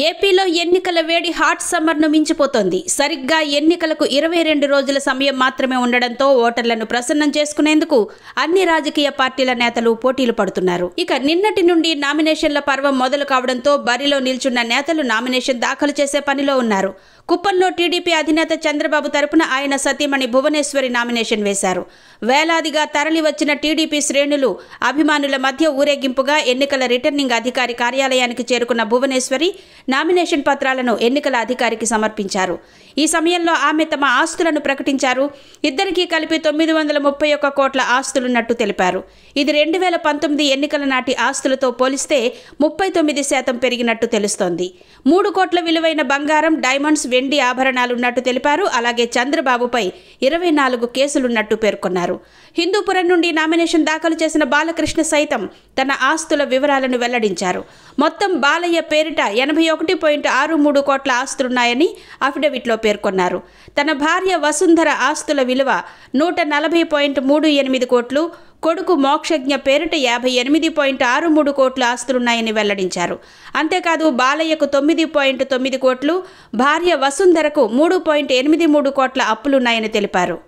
ఏపీలో ఎన్నికల వేడి హాట్ సమ్మర్ను మించిపోతోంది. సరిగ్గా ఎన్నికలకు 22 రోజుల సమయం మాత్రమే ఉండడంతో ఓటర్లను ప్రసన్నం చేసుకునేందుకు అన్ని రాజకీయ పార్టీల నేతలు పోటీలు పడుతున్నారు. ఇక నిన్నటి నుండి నామినేషన్ల పర్వం మొదలు కావడంతో బరిలో నిల్చున్న నేతలు నామినేషన్ దాఖలు చేసే పనిలో ఉన్నారు. కుప్పంలో టీడీపీ అధినేత చంద్రబాబు తరపున ఆయన సతీమణి భువనేశ్వరి నామినేషన్ వేశారు. వేలాదిగా తరలి వచ్చిన టీడీపీ శ్రేణులు అభిమానుల మధ్య ఊరేగింపుగా ఎన్నికల రిటర్నింగ్ అధికారి కార్యాలయానికి చేరుకున్న భువనేశ్వరి నామినేషన్ పత్రాలను ఎన్నికల అధికారికి సమర్పించారు. ఈ సమయంలో ఆమె తమ ఆస్తులను ప్రకటించారు. ఇద్దరికీ కలిపి 931 కోట్ల ఆస్తులున్నట్టు తెలిపారు. ఇది 2019 ఎన్నికల నాటి ఆస్తులతో పోలిస్తే 39% పెరిగినట్టు తెలుస్తోంది. 3 కోట్ల విలువైన బంగారం, డైమండ్స్, వెండి ఆభరణాలున్నట్టు తెలిపారు. అలాగే చంద్రబాబుపై 24 కేసులున్నట్టు పేర్కొన్నారు. హిందూపురం నుండి నామినేషన్ దాఖలు చేసిన బాలకృష్ణ సైతం తన ఆస్తుల వివరాలను వెల్లడించారు. మొత్తం బాలయ్య పేరిట 81.63 కోట్ల ఆస్తులున్నాయని అఫిడవిట్లో పేర్కొన్నారు. తన భార్య వసుంధర ఆస్తుల విలువ 140.38 కోట్లు, కొడుకు మోక్షజ్ఞ పేరిట 58.63 కోట్ల ఆస్తులున్నాయని వెల్లడించారు. అంతేకాదు బాలయ్యకు 9.9 కోట్లు, భార్య వసుంధరకు 3.83 కోట్ల అప్పులున్నాయని తెలిపారు.